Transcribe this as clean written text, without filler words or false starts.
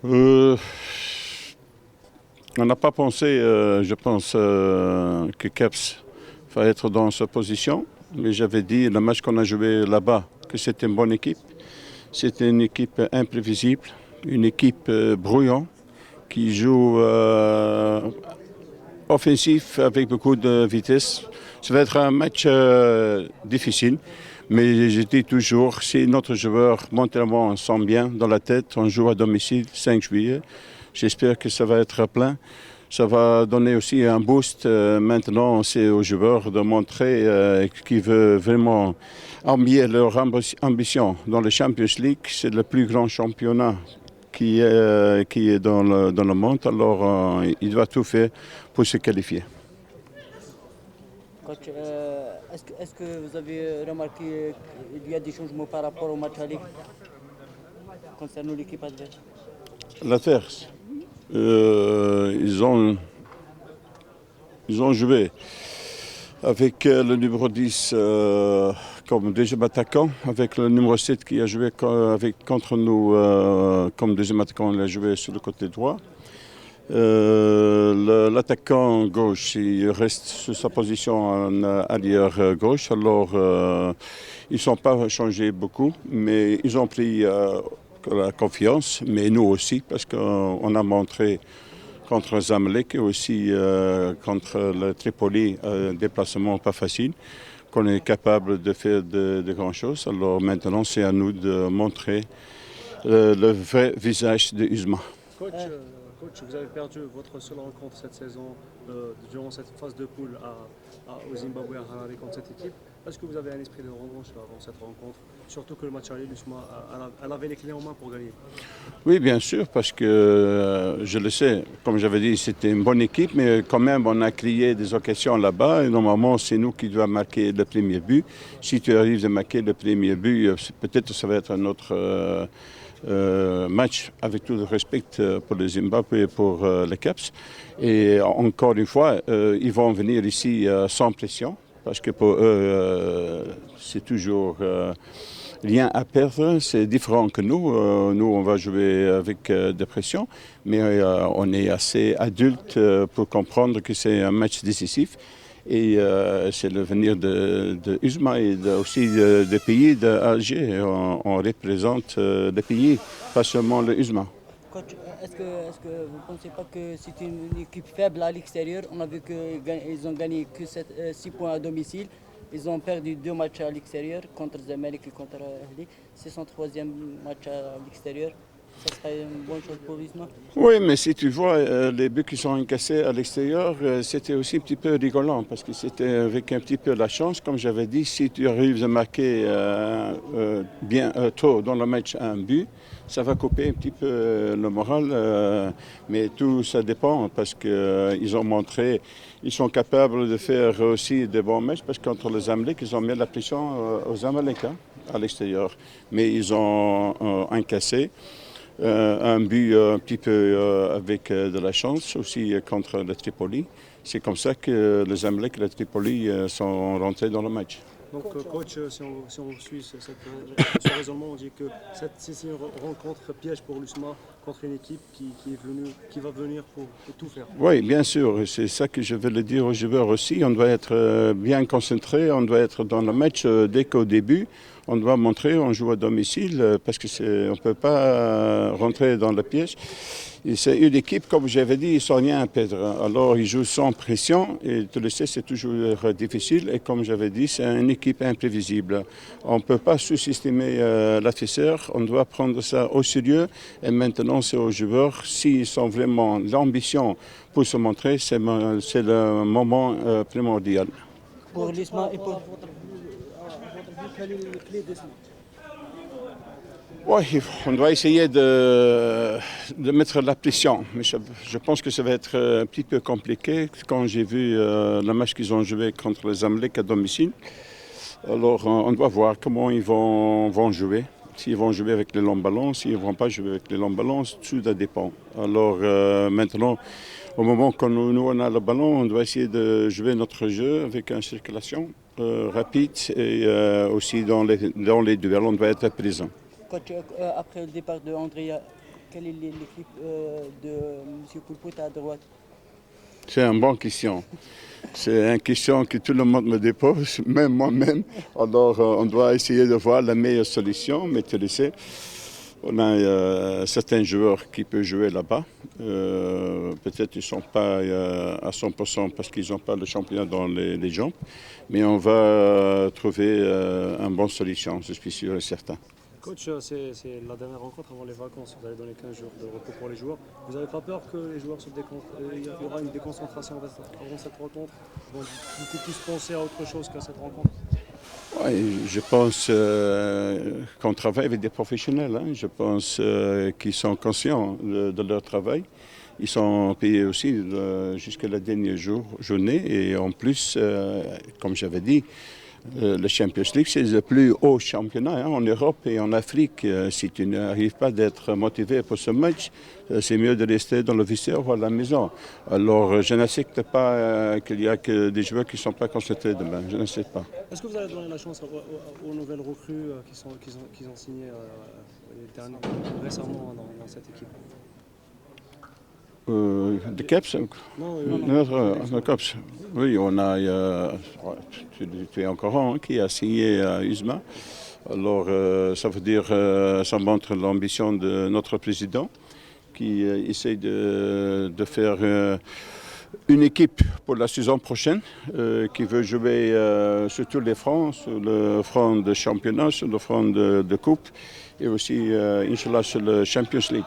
Euh, on n'a pas pensé, je pense, que Keps va être dans cette position. Mais j'avais dit, le match qu'on a joué là-bas, que c'était une bonne équipe. C'était une équipe imprévisible, une équipe brouillon qui joue offensif avec beaucoup de vitesse. Ça va être un match difficile, mais je dis toujours, si notre joueur mentalement sent bien dans la tête, on joue à domicile 5 juillet. J'espère que ça va être plein. Ça va donner aussi un boost. Maintenant, c'est aux joueurs de montrer qu'ils veulent vraiment ambier leur ambition. Dans le Champions League, c'est le plus grand championnat qui est dans le monde. Alors, il doit tout faire pour se qualifier. Coach, est-ce que vous avez remarqué qu'il y a des changements par rapport au match aller concernant l'équipe adverse? L'adverse, ils ont joué avec le numéro 10 comme deuxième attaquant, avec le numéro 7 qui a joué contre nous comme deuxième attaquant, il a joué sur le côté droit. L'attaquant gauche, il reste sur sa position en arrière gauche. Alors, ils ne sont pas changés beaucoup, mais ils ont pris la confiance, mais nous aussi, parce qu'on a montré contre Zamalek et aussi contre le Tripoli, un déplacement pas facile, qu'on est capable de faire de grandes choses. Alors maintenant, c'est à nous de montrer le vrai visage de Usma. Coach, coach, vous avez perdu votre seule rencontre cette saison durant cette phase de poule au Zimbabwe à Harare contre cette équipe. Est-ce que vous avez un esprit de revanche avant cette rencontre? Surtout que le match aller, l'USMA, elle avait les clés en main pour gagner. Oui, bien sûr, parce que je le sais, comme j'avais dit, c'était une bonne équipe, mais quand même, on a créé des occasions là-bas et normalement, c'est nous qui devons marquer le premier but. Si tu arrives à marquer le premier but, peut-être ça va être un autre match, avec tout le respect pour le Zimbabwe et pour les Caps. Et encore une fois, ils vont venir ici sans pression, parce que pour eux, c'est toujours rien à perdre. C'est différent que nous. Nous, on va jouer avec des pressions, mais on est assez adulte pour comprendre que c'est un match décisif. Et c'est l'avenir de Usma et aussi des pays d'Alger. On représente le pays, pas seulement le Usma. Coach, est-ce que vous ne pensez pas que c'est une équipe faible à l'extérieur? On a vu qu'ils ont gagné que 6 points à domicile. Ils ont perdu 2 matchs à l'extérieur contre Zamalek et contre Ahly. C'est son troisième match à l'extérieur. Ça serait une bonne chose pour l'Isma. Oui, mais si tu vois les buts qui sont encaissés à l'extérieur, c'était aussi un petit peu rigolant parce que c'était avec un petit peu la chance. Comme j'avais dit, si tu arrives à marquer bien tôt dans le match un but, ça va couper un petit peu le moral. Mais tout ça dépend parce qu'ils ont montré, ils sont capables de faire aussi des bons matchs parce que contre les Zamalek, ils ont mis la pression aux Zamalek à l'extérieur. Mais ils ont encaissé. Un but un petit peu avec de la chance aussi contre le Tripoli. C'est comme ça que les Zamalek et le Tripoli sont rentrés dans le match. Donc, coach, si on suit ce raisonnement, on dit que c'est une rencontre piège pour l'USMA contre une équipe qui va venir pour tout faire. Oui, bien sûr, c'est ça que je veux le dire aux joueurs aussi. On doit être bien concentré, on doit être dans le match dès qu'au début. On doit montrer, on joue à domicile parce que on ne peut pas rentrer dans le piège. Et c'est une équipe, comme j'avais dit, ils ne sont rien à perdre. Alors ils jouent sans pression et tu le sais, c'est toujours difficile. Et comme j'avais dit, c'est une équipe imprévisible. On ne peut pas sous-estimer l'adversaire, on doit prendre ça au sérieux. Et maintenant, c'est aux joueurs, s'ils ont vraiment l'ambition pour se montrer, c'est le moment primordial. Pour l'Isma et pour... Quelle est la clé de ce match? Oui, on doit essayer de mettre la pression, mais je pense que ça va être un petit peu compliqué quand j'ai vu le match qu'ils ont joué contre les Zamalek à domicile. Alors on doit voir comment ils vont jouer. S'ils vont jouer avec les longs ballons, s'ils ne vont pas jouer avec les longs ballons, tout ça dépend. Alors maintenant, au moment où nous on a le ballon, on doit essayer de jouer notre jeu avec une circulation rapide et aussi dans les duels, on doit être présent. Coach, après le départ de Andrea, quelle est l'équipe de M. Poulpout à droite? C'est une bonne question. C'est une question que tout le monde me dépose, même moi-même. Alors, on doit essayer de voir la meilleure solution, mais tu le sais, on a certains joueurs qui peuvent jouer là-bas. Peut-être qu'ils ne sont pas à 100% parce qu'ils n'ont pas le championnat dans les jambes, mais on va trouver une bonne solution, je suis sûr et certain. Coach, c'est la dernière rencontre avant les vacances. Vous allez donner 15 jours de repos pour les joueurs. Vous n'avez pas peur que les joueurs se déconcentrent? Il y aura une déconcentration avant cette rencontre? Ils vont beaucoup plus penser à autre chose qu'à cette rencontre? Oui, je pense qu'on travaille avec des professionnels. Hein. Je pense qu'ils sont conscients de leur travail. Ils sont payés aussi jusqu'à la dernière journée. Et en plus, comme j'avais dit, le Champions League, c'est le plus haut championnat en Europe et en Afrique. Si tu n'arrives pas d'être motivé pour ce match, c'est mieux de rester dans le vestiaire ou à la maison. Alors, je n'accepte pas qu'il y a que des joueurs qui ne sont pas concentrés demain. Je n'accepte pas. Est-ce que vous allez donner la chance aux nouvelles recrues qu'ils ont signé récemment dans cette équipe? De Caps? Non, Caps. Oui, on a, tu es encore un qui a signé à USMA. Alors, ça veut dire, ça montre l'ambition de notre président qui essaie de faire une équipe pour la saison prochaine qui veut jouer sur tous les fronts, sur le front de championnat, sur le front de coupe et aussi, Inch'Allah, sur le Champions League.